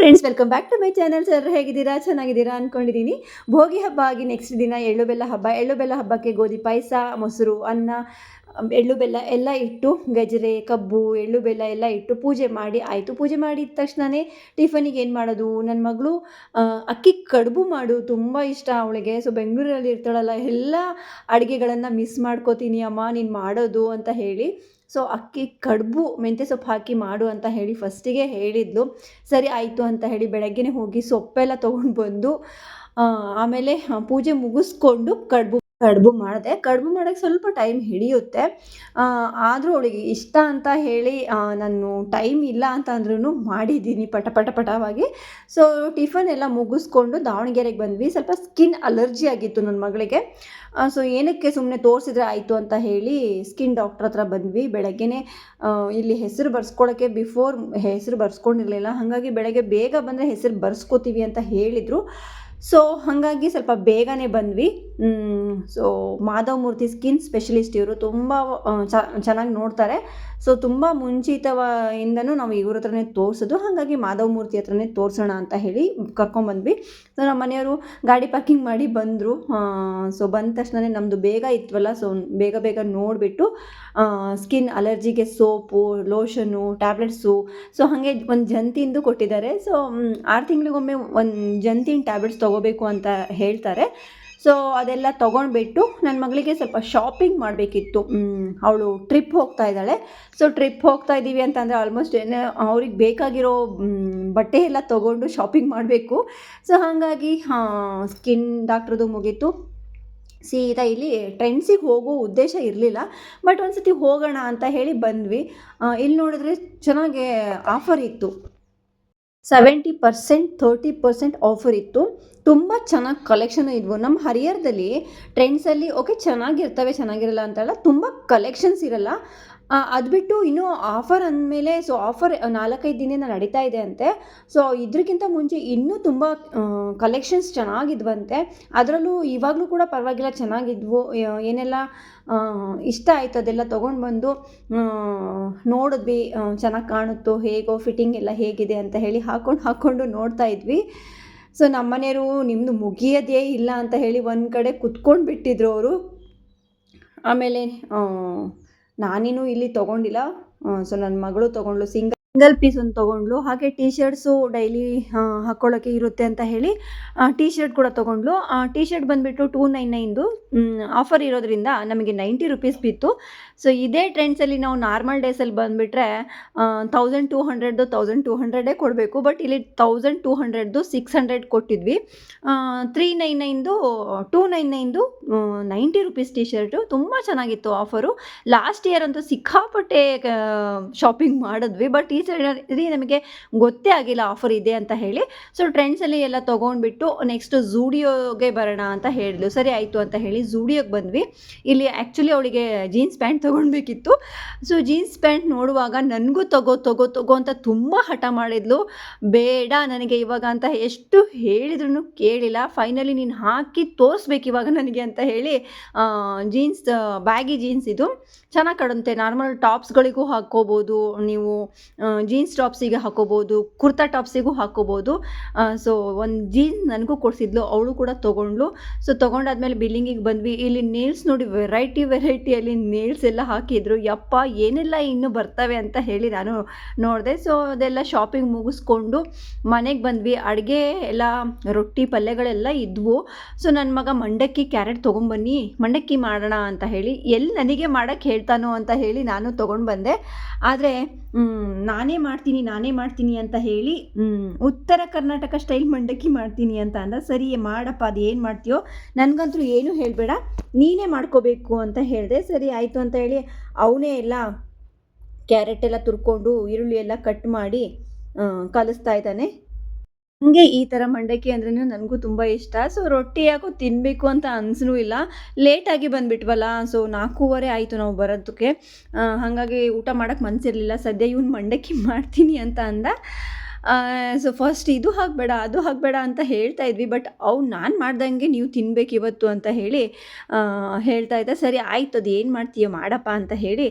Friends, welcome back to my channel. Sir, ಹೇಗಿದ್ದೀರಾ? ಚೆನ್ನಾಗಿದ್ದೀರಾ ಅಂದ್ಕೊಂಡಿದ್ದೀನಿ. ಭೋಗಿ ಹಬ್ಬ ಆಗಿ ನೆಕ್ಸ್ಟ್ ದಿನ ಎಳ್ಳು ಬೆಲ್ಲ ಹಬ್ಬ. ಎಳ್ಳು ಬೆಲ್ಲ ಹಬ್ಬಕ್ಕೆ ಗೋಧಿ ಪಾಯಸ, ಮೊಸರು, ಅನ್ನ, ಎಳ್ಳು ಬೆಲ್ಲ ಎಲ್ಲ ಇಟ್ಟು, ಗಜರೆ, ಕಬ್ಬು, ಎಳ್ಳು ಬೆಲ್ಲ ಎಲ್ಲ ಇಟ್ಟು ಪೂಜೆ ಮಾಡಿ ಆಯಿತು. ಪೂಜೆ ಮಾಡಿದ ತಕ್ಷಣವೇ ಟಿಫನಿಗೆ ಏನು ಮಾಡೋದು, ನನ್ನ ಮಗಳು ಅಕ್ಕಿ ಕಡುಬು ಮಾಡು ತುಂಬ ಇಷ್ಟ ಅವಳಿಗೆ. ಸೊ ಬೆಂಗಳೂರಲ್ಲಿ ಇರ್ತಾಳಲ್ಲ, ಎಲ್ಲ ಅಡುಗೆಗಳನ್ನು ಮಿಸ್ ಮಾಡ್ಕೋತೀನಿ ಅಮ್ಮ ನೀನು ಮಾಡೋದು ಅಂತ ಹೇಳಿ. ಸೊ ಅಕ್ಕಿ ಕಡುಬು ಮೆಂತ್ಯ ಸೊಪ್ಪು ಹಾಕಿ ಮಾಡು ಅಂತ ಹೇಳಿ ಫಸ್ಟಿಗೆ ಹೇಳಿದ್ಲು. ಸರಿ ಆಯಿತು ಅಂತ ಹೇಳಿ ಬೆಳಗ್ಗೆನೇ ಹೋಗಿ ಸೊಪ್ಪೆಲ್ಲ ತೊಗೊಂಡು ಬಂದು ಆಮೇಲೆ ಪೂಜೆ ಮುಗಿಸ್ಕೊಂಡು ಕಡುಬು ಮಾಡಿದೆ. ಕಡುಬು ಮಾಡೋಕ್ಕೆ ಸ್ವಲ್ಪ ಟೈಮ್ ಹಿಡಿಯುತ್ತೆ, ಆದರೂ ಅವಳಿಗೆ ಇಷ್ಟ ಅಂತ ಹೇಳಿ ನಾನು ಟೈಮ್ ಇಲ್ಲ ಅಂತ ಅಂದ್ರೂ ಮಾಡಿದ್ದೀನಿ ಪಟವಾಗಿ. ಸೊ ಟಿಫನ್ ಎಲ್ಲ ಮುಗಿಸ್ಕೊಂಡು ದಾವಣಗೆರೆಗೆ ಬಂದ್ವಿ. ಸ್ವಲ್ಪ ಸ್ಕಿನ್ ಅಲರ್ಜಿ ಆಗಿತ್ತು ನನ್ನ ಮಗಳಿಗೆ. ಸೊ ಏನಕ್ಕೆ ಸುಮ್ಮನೆ ತೋರಿಸಿದ್ರೆ ಆಯಿತು ಅಂತ ಹೇಳಿ ಸ್ಕಿನ್ ಡಾಕ್ಟ್ರ್ ಹತ್ರ ಬಂದ್ವಿ. ಬೆಳಗ್ಗೆನೇ ಇಲ್ಲಿ ಹೆಸರು ಬರ್ಸ್ಕೊಳ್ಳೋಕ್ಕೆ ಹೆಸರು ಬರ್ಸ್ಕೊಂಡಿರಲಿಲ್ಲ, ಹಾಗಾಗಿ ಬೆಳಗ್ಗೆ ಬೇಗ ಬಂದರೆ ಹೆಸರು ಬರ್ಸ್ಕೋತೀವಿ ಅಂತ ಹೇಳಿದರು. ಸೊ ಹಾಗಾಗಿ ಸ್ವಲ್ಪ ಬೇಗನೆ ಬಂದ್ವಿ. ಸೊ ಮಾಧವ್ ಮೂರ್ತಿ ಸ್ಕಿನ್ ಸ್ಪೆಷಲಿಸ್ಟ್ ಇವರು, ತುಂಬ ಚೆನ್ನಾಗಿ ನೋಡ್ತಾರೆ. ಸೊ ತುಂಬ ಮುಂಚಿತವಾಗಿಂದನೂ ನಾವು ಇವ್ರ ಹತ್ರನೇ ತೋರಿಸೋದು, ಹಾಗಾಗಿ ಮಾಧವ್ ಮೂರ್ತಿ ಹತ್ರನೇ ತೋರಿಸೋಣ ಅಂತ ಹೇಳಿ ಕರ್ಕೊಂಬಂದ್ವಿ. ಸೊ ನಮ್ಮ ಮನೆಯವರು ಗಾಡಿ ಪಾರ್ಕಿಂಗ್ ಮಾಡಿ ಬಂದರು. ಸೊ ಬಂದ ತಕ್ಷಣ ನಮ್ಮದು ಬೇಗ ಇತ್ತವಲ್ಲ, ಸೊ ಬೇಗ ನೋಡಿಬಿಟ್ಟು ಸ್ಕಿನ್ ಅಲರ್ಜಿಗೆ ಸೋಪು, ಲೋಷನು, ಟ್ಯಾಬ್ಲೆಟ್ಸು, ಸೊ ಹಾಗೆ ಒಂದು ಜಂತಿಂದು ಕೊಟ್ಟಿದ್ದಾರೆ. ಸೊ 6 ತಿಂಗಳಿಗೊಮ್ಮೆ ಒಂದು ಜಂತಿನ ಟ್ಯಾಬ್ಲೆಟ್ಸ್ ತೊಗೋಬೇಕು ಅಂತ ಹೇಳ್ತಾರೆ. ಸೊ ಅದೆಲ್ಲ ತೊಗೊಂಡ್ಬಿಟ್ಟು ನನ್ನ ಮಗಳಿಗೆ ಸ್ವಲ್ಪ ಶಾಪಿಂಗ್ ಮಾಡಬೇಕಿತ್ತು. ಅವಳು ಟ್ರಿಪ್ ಹೋಗ್ತಾ ಇದ್ದಾಳೆ. ಸೊ ಟ್ರಿಪ್ ಹೋಗ್ತಾ ಇದ್ದೀವಿ ಅಂತಂದರೆ ಆಲ್ಮೋಸ್ಟ್ ಅವ್ರಿಗೆ ಬೇಕಾಗಿರೋ ಬಟ್ಟೆ ಎಲ್ಲ ತೊಗೊಂಡು ಶಾಪಿಂಗ್ ಮಾಡಬೇಕು. ಸೊ ಹಾಗಾಗಿ ಸ್ಕಿನ್ ಡಾಕ್ಟ್ರದ್ದು ಮುಗೀತು. ಸೀದಾ ಇಲ್ಲಿ ಟ್ರೆಂಡ್ಸಿಗೆ ಹೋಗೋ ಉದ್ದೇಶ ಇರಲಿಲ್ಲ, ಬಟ್ ಒಂದು ಸತಿ ಹೋಗೋಣ ಅಂತ ಹೇಳಿ ಬಂದ್ವಿ. ಇಲ್ಲಿ ನೋಡಿದ್ರೆ ಚೆನ್ನಾಗೆ ಆಫರ್ ಇತ್ತು, 70% 30% ಆಫರ್ ಇತ್ತು. ತುಂಬ ಚೆನ್ನಾಗಿ ಕಲೆಕ್ಷನ್ ಇದ್ವು. ನಮ್ಮ ಹರಿಹರದಲ್ಲಿ ಟ್ರೆಂಡ್ಸಲ್ಲಿ ಓಕೆ ಚೆನ್ನಾಗಿರ್ತವೆ, ಚೆನ್ನಾಗಿರಲ್ಲ ಅಂತಲ್ಲ, ತುಂಬ ಕಲೆಕ್ಷನ್ಸ್ ಇರಲ್ಲ. ಅದು ಬಿಟ್ಟು ಇನ್ನೂ ಆಫರ್ ಅಂದಮೇಲೆ, ಸೊ ಆಫರ್ 4-5 ದಿನದಿಂದ ನಡೀತಾ ಇದೆ ಅಂತೆ. ಸೊ ಇದಕ್ಕಿಂತ ಮುಂಚೆ ಇನ್ನೂ ತುಂಬ ಕಲೆಕ್ಷನ್ಸ್ ಚೆನ್ನಾಗಿದ್ವಂತೆ. ಅದರಲ್ಲೂ ಇವಾಗಲೂ ಕೂಡ ಪರವಾಗಿಲ್ಲ, ಚೆನ್ನಾಗಿದ್ವು. ಏನೆಲ್ಲ ಇಷ್ಟ ಆಯಿತು ಅದೆಲ್ಲ ತೊಗೊಂಡು ಬಂದು ನೋಡಿದ್ವಿ. ಚೆನ್ನಾಗಿ ಕಾಣುತ್ತೋ ಹೇಗೋ, ಫಿಟ್ಟಿಂಗ್ ಎಲ್ಲ ಹೇಗಿದೆ ಅಂತ ಹೇಳಿ ಹಾಕ್ಕೊಂಡು ನೋಡ್ತಾ ಇದ್ವಿ. ಸೊ ನಮ್ಮ ಮನೆಯವರು ನಿಮ್ಮದು ಮುಗಿಯೋದೇ ಇಲ್ಲ ಅಂತ ಹೇಳಿ ಒಂದು ಕಡೆ ಕುತ್ಕೊಂಡು ಬಿಟ್ಟಿದ್ರು ಅವರು. ಆಮೇಲೆ ನಾನೇನು ಇಲ್ಲಿ ತೊಗೊಂಡಿಲ್ಲ. ಸೊ ನನ್ನ ಮಗಳು ತೊಗೊಂಡ್ಳು, ಸಿಂಗಲ್ ಪೀಸ್ ಒಂದು ತೊಗೊಂಡ್ಳು. ಹಾಗೆ ಟೀ ಶರ್ಟ್ಸು ಡೈಲಿ ಹಾಕ್ಕೊಳ್ಳೋಕ್ಕೆ ಇರುತ್ತೆ ಅಂತ ಹೇಳಿ ಟೀ ಶರ್ಟ್ ಕೂಡ ತೊಗೊಂಡ್ಳು. ಟೀ ಶರ್ಟ್ ಬಂದುಬಿಟ್ಟು 299 ಆಫರ್ ಇರೋದ್ರಿಂದ ನಮಗೆ 90 ರೂಪೀಸ್ ಬಿತ್ತು. ಸೊ ಇದೇ ಟ್ರೆಂಡ್ಸಲ್ಲಿ ನಾವು ನಾರ್ಮಲ್ ಡೇಸಲ್ಲಿ ಬಂದುಬಿಟ್ರೆ 1200 ಕೊಡಬೇಕು, ಬಟ್ ಇಲ್ಲಿ 1200 600 ಕೊಟ್ಟಿದ್ವಿ. 399 299 90 ರೂಪೀಸ್ ಟೀ ಶರ್ಟು ತುಂಬ ಚೆನ್ನಾಗಿತ್ತು ಆಫರು. ಲಾಸ್ಟ್ ಇಯರ್ ಅಂತೂ ಸಿಕ್ಕಾಪಟ್ಟೆ ಶಾಪಿಂಗ್ ಮಾಡಿದ್ವಿ, ಬಟ್ ಈ ಸರಿ ನಮಗೆ ಗೊತ್ತೇ ಆಗಿಲ್ಲ ಆಫರ್ ಇದೆ ಅಂತ ಹೇಳಿ. ಸೊ ಟ್ರೆಂಡ್ಸಲ್ಲಿ ಎಲ್ಲ ತೊಗೊಂಡ್ಬಿಟ್ಟು ನೆಕ್ಸ್ಟ್ ಝೂಡಿಯೋಗೆ ಬರೋಣ ಅಂತ ಹೇಳಿದ್ಲು. ಸರಿ ಆಯಿತು ಅಂತ ಹೇಳಿ ಝೂಡಿಯೋಗೆ ಬಂದ್ವಿ. ಇಲ್ಲಿ ಆ್ಯಕ್ಚುಲಿ ಅವಳಿಗೆ ಜೀನ್ಸ್ ಪ್ಯಾಂಟ್ ತೊಗೊಳ್ಬೇಕಿತ್ತು. ಸೊ ಜೀನ್ಸ್ ಪ್ಯಾಂಟ್ ನೋಡುವಾಗ ನನಗೂ ತಗೋ ಅಂತ ತುಂಬ ಹಠ ಮಾಡಿದ್ಲು. ಬೇಡ ನನಗೆ ಇವಾಗ ಅಂತ ಎಷ್ಟು ಹೇಳಿದ್ರು ಕೇಳಿಲ್ಲ. ಫೈನಲಿ ನೀನು ಹಾಕಿ ತೋರಿಸ್ಬೇಕು ಇವಾಗ ನನಗೆ ಅಂತ ಹೇಳಿ ಜೀನ್ಸ್, ಬ್ಯಾಗಿ ಜೀನ್ಸ್ ಇದು ಚೆನ್ನಾಗಿ ಕಾಣುತ್ತೆ. ನಾರ್ಮಲ್ ಟಾಪ್ಸ್ಗಳಿಗೂ ಹಾಕ್ಕೋಬೋದು ನೀವು, ಜೀನ್ಸ್ ಟಾಪ್ಸಿಗೆ ಹಾಕೋಬೋದು, ಕುರ್ತಾ ಟಾಪ್ಸಿಗೂ ಹಾಕ್ಕೋಬೋದು. ಸೊ ಒಂದು ಜೀನ್ಸ್ ನನಗೂ ಕೊಡಿಸಿದ್ಲು, ಅವಳು ಕೂಡ ತೊಗೊಂಡ್ಳು. ಸೊ ತೊಗೊಂಡಾದ್ಮೇಲೆ ಬಿಲ್ಲಿಂಗಿಗೆ ಬಂದ್ವಿ. ಇಲ್ಲಿ ನೇಲ್ಸ್ ನೋಡಿ, ವೆರೈಟಿಯಲ್ಲಿ ನೇಲ್ಸ್ ಎಲ್ಲ ಹಾಕಿದ್ರು. ಯಪ್ಪ ಏನೆಲ್ಲ ಇನ್ನೂ ಬರ್ತವೆ ಅಂತ ಹೇಳಿ ನಾನು ನೋಡಿದೆ. ಸೊ ಅದೆಲ್ಲ ಶಾಪಿಂಗ್ ಮುಗಿಸ್ಕೊಂಡು ಮನೆಗೆ ಬಂದ್ವಿ. ಅಡುಗೆ ಎಲ್ಲ ರೊಟ್ಟಿ ಪಲ್ಯಗಳೆಲ್ಲ ಇದ್ವು. ಸೊ ನನ್ನ ಮಗ ಮಂಡಕ್ಕಿ ಕ್ಯಾರೆಟ್ ತೊಗೊಂಬನ್ನಿ, ಮಂಡಕ್ಕಿ ಮಾಡೋಣ ಅಂತ ಹೇಳಿ, ಎಲ್ಲಿ ನನಗೆ ಮಾಡೋಕ್ಕೆ ಹೇಳ್ತಾನೋ ಅಂತ ಹೇಳಿ ನಾನು ತೊಗೊಂಡು ಬಂದೆ. ಆದರೆ ನಾನೇ ಮಾಡ್ತೀನಿ ಅಂತ ಹೇಳಿ ಉತ್ತರ ಕರ್ನಾಟಕ ಸ್ಟೈಲ್ ಮಂಡಕ್ಕಿ ಮಾಡ್ತೀನಿ ಅಂತ ಅಂದ. ಸರಿ ಮಾಡಪ್ಪ, ಅದು ಏನು ಮಾಡ್ತೀಯೋ, ನನಗಂತೂ ಏನೂ ಹೇಳಬೇಡ, ನೀನೇ ಮಾಡ್ಕೋಬೇಕು ಅಂತ ಹೇಳಿದೆ. ಸರಿ ಆಯಿತು ಅಂತ ಹೇಳಿ ಅವನೇ ಎಲ್ಲ ಕ್ಯಾರೆಟ್ ಎಲ್ಲ ತುರ್ಕೊಂಡು ಈರುಳ್ಳಿ ಎಲ್ಲ ಕಟ್ ಮಾಡಿ ಕಲಿಸ್ತಾ ಇದ್ದಾನೆ. ನನಗೆ ಈ ಥರ ಮಂಡಕ್ಕಿ ಅಂದ್ರೂ ನನಗೂ ತುಂಬ ಇಷ್ಟ. ಸೊ ರೊಟ್ಟಿ ಯಾಕೋ ತಿನ್ನಬೇಕು ಅಂತ ಅನಿಸೂ ಇಲ್ಲ. ಲೇಟಾಗಿ ಬಂದುಬಿಟ್ವಲ್ಲ, ಸೊ 4:15 ಆಯಿತು ನಾವು ಬರೋದಕ್ಕೆ. ಹಾಗಾಗಿ ಊಟ ಮಾಡೋಕ್ಕೆ ಮನಸ್ಸಿರಲಿಲ್ಲ. ಸದ್ಯ ಇವ್ನು ಮಂಡಕ್ಕಿ ಮಾಡ್ತೀನಿ ಅಂತ ಅಂದ. ಸೊ ಫಸ್ಟ್ ಇದು ಹಾಕಬೇಡ ಅದು ಹಾಕಬೇಡ ಅಂತ ಹೇಳ್ತಾ ಇದ್ವಿ, ಬಟ್ ನಾನು ಮಾಡ್ದಂಗೆ ನೀವು ತಿನ್ಬೇಕು ಇವತ್ತು ಅಂತ ಹೇಳಿ ಹೇಳ್ತಾ ಇದ್ದ. ಸರಿ ಆಯಿತು, ಅದು ಏನು ಮಾಡ್ತೀಯೋ ಮಾಡಪ್ಪ ಅಂತ ಹೇಳಿ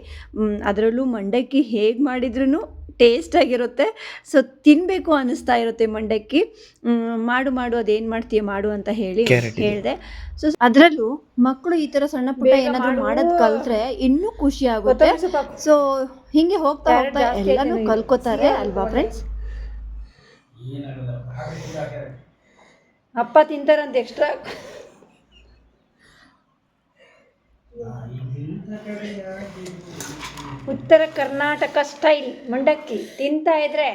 ಅದರಲ್ಲೂ ಮಂಡಕ್ಕಿ ಹೇಗೆ ಮಾಡಿದ್ರೂ ಟೇಸ್ಟಾಗಿರುತ್ತೆ. ಸೊ ತಿನ್ನಬೇಕು ಅನ್ನಿಸ್ತಾ ಇರುತ್ತೆ ಮಂಡಕ್ಕಿ. ಮಾಡು ಅದೇನು ಮಾಡ್ತೀಯ ಮಾಡು ಅಂತ ಹೇಳಿ ಹೇಳಿದೆ. ಸೊ ಅದರಲ್ಲೂ ಮಕ್ಕಳು ಈ ಥರ ಸಣ್ಣ ಪುಟ್ಟ ಏನಾದರೂ ಮಾಡೋದು ಕಲಿತ್ರೆ ಇನ್ನೂ ಖುಷಿ ಆಗುತ್ತೆ. ಸೊ ಹೀಗೆ ಹೋಗ್ತಾ ಹೋಗ್ತಾ ಎಲ್ಲನೂ ಕಲ್ಕೋತಾರೆ ಅಲ್ವಾ ಫ್ರೆಂಡ್ಸ್. ಅಪ್ಪ ತಿಂತಾರಂತ ಎಕ್ಸ್ಟ್ರಾ ಉತ್ತರ ಕರ್ನಾಟಕ ಸ್ಟೈಲ್ ಮಂಡಕ್ಕಿ ತಿಂತಾ ಇದ್ರೆ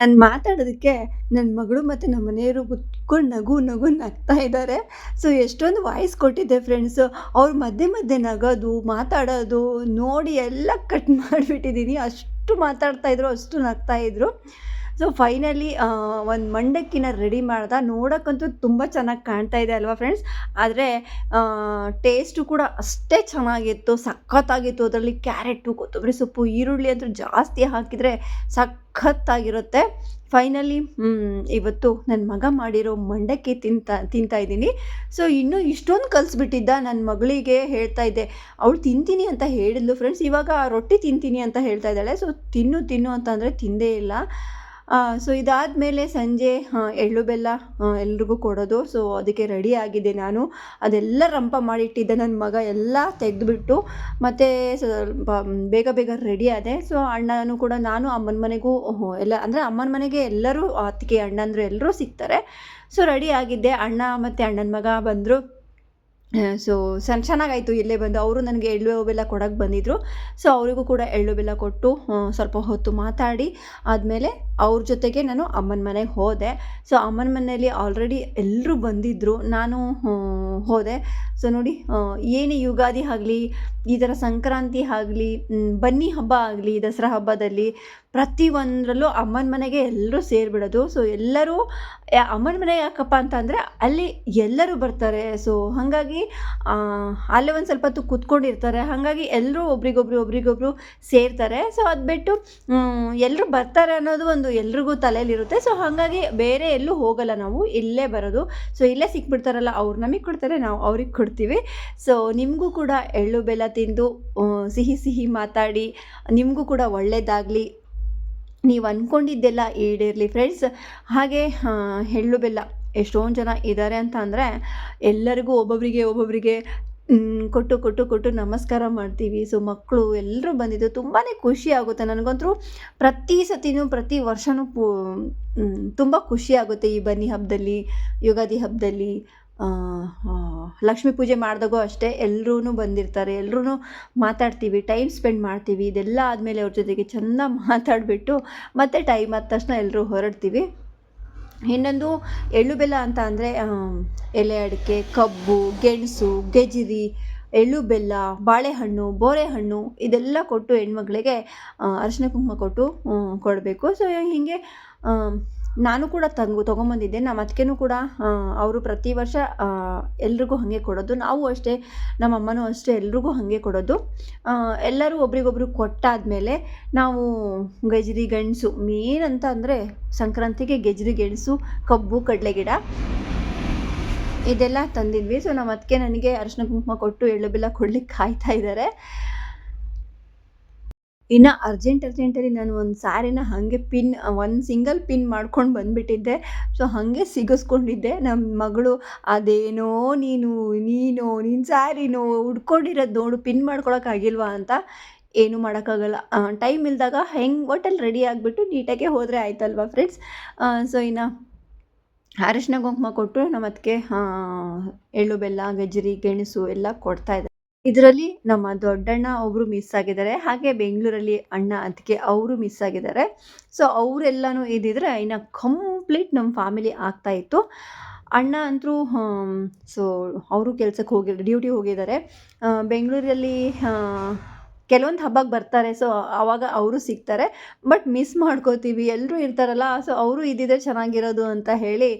ನಾನು ಮಾತಾಡೋದಕ್ಕೆ ನನ್ನ ಮಗಳು ಮತ್ತು ನಮ್ಮ ಮನೆಯವರು ಕುತ್ಕೊಂಡು ನಗು ನಗ್ತಾ ಇದ್ದಾರೆ. ಸೊ ಎಷ್ಟೊಂದು ವಾಯ್ಸ್ ಕೊಟ್ಟಿದ್ದೆ ಫ್ರೆಂಡ್ಸು. ಅವ್ರು ಮಧ್ಯೆ ಮಧ್ಯೆ ನಗೋದು ಮಾತಾಡೋದು ನೋಡಿ ಎಲ್ಲ ಕಟ್ ಮಾಡಿಬಿಟ್ಟಿದ್ದೀನಿ. ಅಷ್ಟು ಮಾತಾಡ್ತಾಯಿದ್ರು, ಅಷ್ಟು ನಗ್ತಾಯಿದ್ರು. ಸೊ ಫೈನಲಿ ಒಂದು ಮಂಡಕ್ಕಿನ ರೆಡಿ ಮಾಡ್ದೆ. ನೋಡೋಕ್ಕಂತೂ ತುಂಬ ಚೆನ್ನಾಗಿ ಕಾಣ್ತಾ ಇದೆ ಅಲ್ವಾ ಫ್ರೆಂಡ್ಸ್. ಆದರೆ ಟೇಸ್ಟು ಕೂಡ ಅಷ್ಟೇ ಚೆನ್ನಾಗಿತ್ತು, ಸಖತ್ತಾಗಿತ್ತು. ಅದರಲ್ಲಿ ಕ್ಯಾರೆಟು, ಕೊತ್ತಂಬರಿ ಸೊಪ್ಪು, ಈರುಳ್ಳಿ ಅಂತೂ ಜಾಸ್ತಿ ಹಾಕಿದರೆ ಸಖತ್ತಾಗಿರುತ್ತೆ. ಫೈನಲಿ ಇವತ್ತು ನನ್ನ ಮಗ ಮಾಡಿರೋ ಮಂಡಕ್ಕಿ ತಿಂತಾ ಇದ್ದೀನಿ. ಸೊ ಇನ್ನೂ ಇಷ್ಟೊಂದು ಕಲಿಸ್ಬಿಟ್ಟಿದ್ದ. ನನ್ನ ಮಗಳಿಗೆ ಹೇಳ್ತಾ ಇದ್ದೆ, ಅವಳು ತಿಂತೀನಿ ಅಂತ ಹೇಳಿದ್ಲು ಫ್ರೆಂಡ್ಸ್. ಇವಾಗ ರೊಟ್ಟಿ ತಿಂತೀನಿ ಅಂತ ಹೇಳ್ತಾ ಇದ್ದಾಳೆ. ಸೊ ತಿನ್ನು ಅಂತಂದರೆ ತಿಂದೇ ಇಲ್ಲ. ಸೊ ಇದಾದಮೇಲೆ ಸಂಜೆ ಎಳ್ಳು ಬೆಲ್ಲ ಎಲ್ರಿಗೂ ಕೊಡೋದು. ಸೊ ಅದಕ್ಕೆ ರೆಡಿ ಆಗಿದ್ದೆ ನಾನು. ಅದೆಲ್ಲ ರಂಪ ಮಾಡಿಟ್ಟಿದ್ದೆ ನನ್ನ ಮಗ ಎಲ್ಲ ತೆಗೆದುಬಿಟ್ಟು. ಮತ್ತು ಸ್ವಲ್ಪ ಬೇಗ ರೆಡಿ ಆದೆ. ಸೊ ಅಣ್ಣನೂ ಕೂಡ, ನಾನು ಅಮ್ಮನ ಮನೆಗೂ ಎಲ್ಲ ಅಂದರೆ ಅಮ್ಮನ ಮನೆಗೆ ಎಲ್ಲರೂ ಅತ್ತಿಗೆ ಅಣ್ಣಂದರು ಎಲ್ಲರೂ ಸಿಗ್ತಾರೆ. ಸೊ ರೆಡಿ ಆಗಿದ್ದೆ. ಅಣ್ಣ ಮತ್ತು ಅಣ್ಣನ ಮಗ ಬಂದರು. ಸೊ ಚೆನ್ನಾಗಾಯಿತು ಇಲ್ಲೇ ಬಂದು. ಅವರು ನನಗೆ ಎಳ್ಳು ಬೆಲ್ಲ ಕೊಡೋಕ್ಕೆ ಬಂದಿದ್ದರು. ಸೊ ಅವರಿಗೂ ಕೂಡ ಎಳ್ಳು ಬೆಲ್ಲ ಕೊಟ್ಟು ಸ್ವಲ್ಪ ಹೊತ್ತು ಮಾತಾಡಿ ಆದಮೇಲೆ ಅವ್ರ ಜೊತೆಗೆ ನಾನು ಅಮ್ಮನ ಮನೆಗೆ ಹೋದೆ. ಸೊ ಅಮ್ಮನ ಮನೆಯಲ್ಲಿ ಆಲ್ರೆಡಿ ಎಲ್ಲರೂ ಬಂದಿದ್ದರು, ನಾನು ಹೋದೆ. ಸೊ ನೋಡಿ, ಏನೇ ಯುಗಾದಿ ಆಗಲಿ, ಈ ಥರ ಸಂಕ್ರಾಂತಿ ಆಗಲಿ, ಬನ್ನಿ ಹಬ್ಬ ಆಗಲಿ, ದಸರಾ ಹಬ್ಬದಲ್ಲಿ ಪ್ರತಿಯೊಂದರಲ್ಲೂ ಅಮ್ಮನ ಮನೆಗೆ ಎಲ್ಲರೂ ಸೇರಿಬಿಡೋದು. ಸೊ ಎಲ್ಲರೂ ಅಮ್ಮನ ಮನೆ ಯಾಕಪ್ಪ ಅಂತಂದರೆ ಅಲ್ಲಿ ಎಲ್ಲರೂ ಬರ್ತಾರೆ. ಸೊ ಹಾಗಾಗಿ ಅಲ್ಲೇ ಒಂದು ಸ್ವಲ್ಪ ಹೊತ್ತು ಕೂತ್ಕೊಂಡಿರ್ತಾರೆ. ಹಾಗಾಗಿ ಎಲ್ಲರೂ ಒಬ್ರಿಗೊಬ್ರು ಸೇರ್ತಾರೆ. ಸೊ ಅದು ಬಿಟ್ಟು ಎಲ್ಲರೂ ಬರ್ತಾರೆ ಅನ್ನೋದು ಒಂದು ಎಲ್ರಿಗೂ ತಲೆಯಲ್ಲಿರುತ್ತೆ. ಸೊ ಹಾಗಾಗಿ ಬೇರೆ ಎಲ್ಲೂ ಹೋಗಲ್ಲ, ನಾವು ಇಲ್ಲೇ ಬರೋದು. ಸೊ ಇಲ್ಲೇ ಸಿಕ್ಬಿಡ್ತಾರಲ್ಲ, ಅವ್ರು ನಮಗೆ ಕೊಡ್ತಾರೆ, ನಾವು ಅವ್ರಿಗೆ ಕೊಡ್ತೀವಿ. ಸೊ ನಿಮಗೂ ಕೂಡ ಎಳ್ಳು ಬೆಲ್ಲ ತಿಂದು ಸಿಹಿ ಮಾತಾಡಿ ನಿಮಗೂ ಕೂಡ ಒಳ್ಳೆಯದಾಗಲಿ, ನೀವು ಅಂದ್ಕೊಂಡಿದ್ದೆಲ್ಲ ಈಡೇರಲಿ ಫ್ರೆಂಡ್ಸ್. ಹಾಗೆ ಎಳ್ಳು ಬೆಲ್ಲ ಎಷ್ಟೊಂದು ಜನ ಇದ್ದಾರೆ ಅಂತ ಅಂದರೆ ಎಲ್ಲರಿಗೂ ಒಬ್ಬೊಬ್ಬರಿಗೆ ಕೊಟ್ಟು ನಮಸ್ಕಾರ ಮಾಡ್ತೀವಿ. ಸೊ ಮಕ್ಕಳು ಎಲ್ಲರೂ ಬಂದಿದ್ದು ತುಂಬಾ ಖುಷಿ ಆಗುತ್ತೆ. ನನಗಂತೂ ಪ್ರತಿ ಸತಿನೂ ಪ್ರತಿ ವರ್ಷವೂ ತುಂಬ ಖುಷಿ ಆಗುತ್ತೆ. ಈ ಬನ್ನಿ ಹಬ್ಬದಲ್ಲಿ, ಯುಗಾದಿ ಹಬ್ಬದಲ್ಲಿ, ಲಕ್ಷ್ಮೀ ಪೂಜೆ ಮಾಡಿದಾಗೂ ಅಷ್ಟೇ ಎಲ್ಲರೂ ಬಂದಿರ್ತಾರೆ. ಎಲ್ಲರೂ ಮಾತಾಡ್ತೀವಿ, ಟೈಮ್ ಸ್ಪೆಂಡ್ ಮಾಡ್ತೀವಿ. ಇದೆಲ್ಲ ಆದಮೇಲೆ ಅವ್ರ ಜೊತೆಗೆ ಚೆಂದ ಮಾತಾಡಿಬಿಟ್ಟು ಮತ್ತೆ ಟೈಮ್ ಆದ ತಕ್ಷಣ ಎಲ್ಲರೂ ಹೊರಡ್ತೀವಿ. ಇನ್ನೊಂದು ಎಳ್ಳು ಬೆಲ್ಲ ಅಂತ ಅಂದರೆ ಎಲೆ ಅಡಿಕೆ, ಕಬ್ಬು, ಗೆಣಸು, ಗೆಜ್ಜರಿ, ಎಳ್ಳು ಬೆಲ್ಲ, ಬಾಳೆಹಣ್ಣು, ಬೋರೆಹಣ್ಣು ಇದೆಲ್ಲ ಕೊಟ್ಟು ಹೆಣ್ಮಕ್ಳಿಗೆ ಅರಿಶಿನ ಕುಂಕುಮ ಕೊಟ್ಟು ಕೊಡಬೇಕು. ಸೊ ಹೀಗೆ ನಾನು ಕೂಡ ತೊಗೊಂಬಂದಿದ್ದೆ. ನಮ್ಮ ಅತ್ತಿಗೆನೂ ಕೂಡ ಅವರು ಪ್ರತಿ ವರ್ಷ ಎಲ್ರಿಗೂ ಹಾಗೆ ಕೊಡೋದು. ನಾವು ಅಷ್ಟೇ, ನಮ್ಮ ಅಮ್ಮನೂ ಅಷ್ಟೇ, ಎಲ್ರಿಗೂ ಹಾಗೆ ಕೊಡೋದು. ಎಲ್ಲರೂ ಒಬ್ರಿಗೊಬ್ರು ಕೊಟ್ಟಾದಮೇಲೆ ನಾವು ಗೆಜ್ಜರಿ, ಗೆಣಸು ಮೇನ್ ಅಂತ ಅಂದರೆ ಸಂಕ್ರಾಂತಿಗೆ ಗೆಜ್ಜರಿ, ಗೆಣಸು, ಕಬ್ಬು, ಕಡಲೆ ಗಿಡ ಇದೆಲ್ಲ ತಂದಿದ್ವಿ. ಸೊ ನಮ್ಮ ಅತ್ತಿಗೆ ನನಗೆ ಅರಿಶಿನ ಕುಂಕುಮ ಕೊಟ್ಟು ಎಳ್ಳು ಬೆಲ್ಲ ಕೊಡ್ಲಿಕ್ಕೆ ಕಾಯ್ತಾ ಇದ್ದಾರೆ. ಇನ್ನು ಅರ್ಜೆಂಟಲ್ಲಿ ನಾನು ಒಂದು ಸ್ಯಾರಿನ ಹಾಗೆ ಒಂದು ಸಿಂಗಲ್ ಪಿನ್ ಮಾಡ್ಕೊಂಡು ಬಂದುಬಿಟ್ಟಿದ್ದೆ. ಸೊ ಹಾಗೆ ಸಿಗಿಸ್ಕೊಂಡಿದ್ದೆ. ನಮ್ಮ ಮಗಳು, ಅದೇನೋ ನಿನ್ನ ಸ್ಯಾರಿನೋ ಉಟ್ಕೊಂಡಿರೋದು ನೋಡು, ಪಿನ್ ಮಾಡ್ಕೊಳಕ್ಕಾಗಿಲ್ವಾ ಅಂತ. ಏನೂ ಮಾಡೋಕ್ಕಾಗಲ್ಲ. ಟೈಮ್ ಇಲ್ದಾಗ ಒಟ್ಟಲ್ಲಿ ರೆಡಿ ಆಗಿಬಿಟ್ಟು ನೀಟಾಗೆ ಹೋದರೆ ಆಯ್ತಲ್ವಾ ಫ್ರೆಂಡ್ಸ್. ಸೊ ಇನ್ನು ಅರಿಶಿನ ಕುಂಕುಮ ಕೊಟ್ಟು ನಮ್ಮ ಅತ್ತಿಗೆ ಎಳ್ಳು ಬೆಲ್ಲ, ಗೆಜ್ಜರಿ, ಗೆಣಸು ಎಲ್ಲ ಕೊಡ್ತಾಯಿದ್ದಾರೆ. ಇದರಲ್ಲಿ ನಮ್ಮ ದೊಡ್ಡಣ್ಣ ಒಬ್ಬರು ಮಿಸ್ ಆಗಿದ್ದಾರೆ. ಹಾಗೆ ಬೆಂಗಳೂರಲ್ಲಿ ಅಣ್ಣ, ಅತ್ತಿಗೆ ಅವರು ಮಿಸ್ ಆಗಿದ್ದಾರೆ. ಸೊ ಅವರೆಲ್ಲನೂ ಇದ್ದಿದ್ರೆ ಇನ್ನು ಕಂಪ್ಲೀಟ್ ನಮ್ಮ ಫ್ಯಾಮಿಲಿ ಆಗ್ತಾಯಿತ್ತು. ಅಣ್ಣ ಅಂತೂ ಸೊ ಅವರು ಕೆಲಸಕ್ಕೆ ಡ್ಯೂಟಿ ಹೋಗಿದ್ದಾರೆ. ಬೆಂಗಳೂರಲ್ಲಿ ಕೆಲವೊಂದು ಹಬ್ಬಕ್ಕೆ ಬರ್ತಾರೆ. ಸೊ ಆವಾಗ ಅವರು ಸಿಗ್ತಾರೆ. ಬಟ್ ಮಿಸ್ ಮಾಡ್ಕೋತೀವಿ, ಎಲ್ಲರೂ ಇರ್ತಾರಲ್ಲ. ಸೊ ಅವರು ಇದ್ದಿದ್ರೆ ಚೆನ್ನಾಗಿರೋದು ಅಂತ ಹೇಳಿ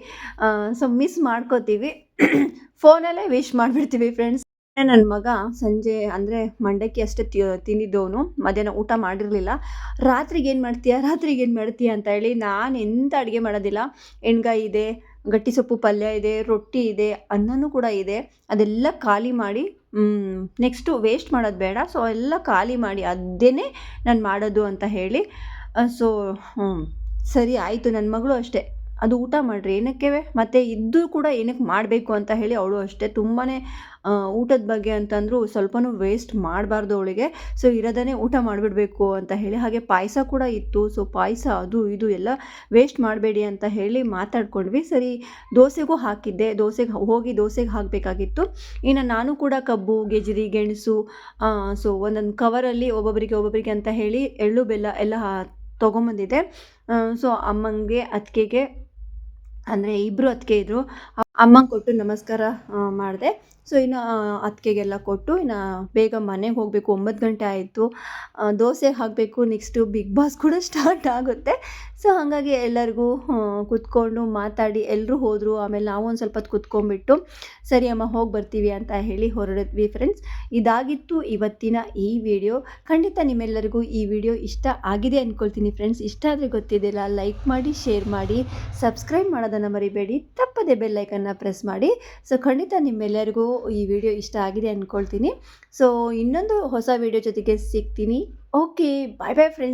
ಸೊ ಮಿಸ್ ಮಾಡ್ಕೋತೀವಿ. ಫೋನಲ್ಲೇ ವಿಶ್ ಮಾಡಿಬಿಡ್ತೀವಿ ಫ್ರೆಂಡ್ಸ್. ನನ್ನ ಮಗ ಸಂಜೆ ಅಂದರೆ ಮಂಡಕ್ಕಿ ಅಷ್ಟೇ ತಿಂದಿದ್ದವನು. ಮಧ್ಯಾಹ್ನ ಊಟ ಮಾಡಿರಲಿಲ್ಲ. ರಾತ್ರಿಗೇನು ಮಾಡ್ತೀಯಾ ಅಂತ ಹೇಳಿ ನಾನು ಎಂಥ ಅಡುಗೆ ಮಾಡೋದಿಲ್ಲ. ಎಣ್ಗಾಯಿ ಇದೆ, ಗಟ್ಟಿ ಸೊಪ್ಪು ಪಲ್ಯ ಇದೆ, ರೊಟ್ಟಿ ಇದೆ, ಅನ್ನನೂ ಕೂಡ ಇದೆ. ಅದೆಲ್ಲ ಖಾಲಿ ಮಾಡಿ ನೆಕ್ಸ್ಟು ವೇಸ್ಟ್ ಮಾಡೋದು ಬೇಡ. ಸೊ ಎಲ್ಲ ಖಾಲಿ ಮಾಡಿ ಅದೇನೇ ನಾನು ಮಾಡೋದು ಅಂತ ಹೇಳಿ ಸೊ ಸರಿ ಆಯಿತು. ನನ್ನ ಮಗಳು ಅಷ್ಟೇ, ಅದು ಊಟ ಮಾಡಿರಿ ಏನಕ್ಕೇವೆ ಮತ್ತು ಇದ್ದು ಕೂಡ ಏನಕ್ಕೆ ಮಾಡಬೇಕು ಅಂತ ಹೇಳಿ ಅವಳು ಅಷ್ಟೇ ತುಂಬಾ ಊಟದ ಬಗ್ಗೆ ಅಂತಂದರೂ ಸ್ವಲ್ಪನೂ ವೇಸ್ಟ್ ಮಾಡಬಾರ್ದು ಅವಳಿಗೆ. ಸೊ ಇರೋದನ್ನೇ ಊಟ ಮಾಡಿಬಿಡ್ಬೇಕು ಅಂತ ಹೇಳಿ. ಹಾಗೆ ಪಾಯಸ ಕೂಡ ಇತ್ತು. ಸೊ ಪಾಯಸ ಅದು ಇದು ಎಲ್ಲ ವೇಸ್ಟ್ ಮಾಡಬೇಡಿ ಅಂತ ಹೇಳಿ ಮಾತಾಡ್ಕೊಂಡ್ವಿ. ಸರಿ ದೋಸೆಗೂ ಹಾಕಿದ್ದೆ. ದೋಸೆಗೆ ಹಾಕಬೇಕಾಗಿತ್ತು. ಇನ್ನು ನಾನು ಕೂಡ ಕಬ್ಬು, ಗೆಜ್ರಿ, ಗೆಣಸು ಸೊ ಒಂದೊಂದು ಕವರಲ್ಲಿ ಒಬ್ಬೊಬ್ಬರಿಗೆ ಅಂತ ಹೇಳಿ ಎಳ್ಳು ಬೆಲ್ಲ ಎಲ್ಲ ತೊಗೊಂಬಂದಿದ್ದೆ. ಸೊ ಅಮ್ಮಂಗೆ, ಅತ್ತಿಗೆಗೆ ಅಂದರೆ ಇಬ್ಬರು ಅತ್ತಿಗೆ ಇದ್ದರು. ಅಮ್ಮಂಗೆ ಕೊಟ್ಟು ನಮಸ್ಕಾರ ಮಾಡಿದೆ. ಸೊ ಇನ್ನು ಅತ್ತಿಗೆಗೆಲ್ಲ ಕೊಟ್ಟು ಇನ್ನು ಬೇಗ ಮನೆಗೆ ಹೋಗಬೇಕು. 9 ಗಂಟೆ ಆಯಿತು. ದೋಸೆ ಹಾಕಬೇಕು. ನೆಕ್ಸ್ಟು ಬಿಗ್ ಬಾಸ್ ಕೂಡ ಸ್ಟಾರ್ಟ್ ಆಗುತ್ತೆ. ಸೊ ಹಾಗಾಗಿ ಎಲ್ಲರಿಗೂ ಕೂತ್ಕೊಂಡು ಮಾತಾಡಿ ಎಲ್ಲರೂ ಹೋದರು. ಆಮೇಲೆ ನಾವು ಒಂದು ಸ್ವಲ್ಪ ಹೊತ್ತು ಕೂತ್ಕೊಂಡ್ಬಿಟ್ಟು ಸರಿ ಅಮ್ಮ ಹೋಗಿ ಬರ್ತೀವಿ ಅಂತ ಹೇಳಿ ಹೊರಡಿದ್ವಿ ಫ್ರೆಂಡ್ಸ್. ಇದಾಗಿತ್ತು ಇವತ್ತಿನ ಈ ವಿಡಿಯೋ. ಖಂಡಿತ ನಿಮ್ಮೆಲ್ಲರಿಗೂ ಈ ವಿಡಿಯೋ ಇಷ್ಟ ಆಗಿದೆ ಅಂದ್ಕೊಳ್ತೀನಿ ಫ್ರೆಂಡ್ಸ್. ಇಷ್ಟ ಆದರೆ ಗೊತ್ತಿದೆಯಲ್ಲ, ಲೈಕ್ ಮಾಡಿ, ಶೇರ್ ಮಾಡಿ, ಸಬ್ಸ್ಕ್ರೈಬ್ ಮಾಡೋದನ್ನು ಮರಿಬೇಡಿ. ತಪ್ಪದೆ ಬೆಲ್ ಐಕನ್ನ ಪ್ರೆಸ್ ಮಾಡಿ. ಸೊ ಖಂಡಿತ ನಿಮ್ಮೆಲ್ಲರಿಗೂ ಈ ವಿಡಿಯೋ ಇಷ್ಟ ಆಗಿದೆ ಅಂದ್ಕೊಳ್ತೀನಿ. ಸೊ ಇನ್ನೊಂದು ಹೊಸ ವಿಡಿಯೋ ಜೊತೆಗೆ ಸಿಗ್ತೀನಿ. ಓಕೆ, ಬಾಯ್ ಬಾಯ್ ಫ್ರೆಂಡ್ಸ್.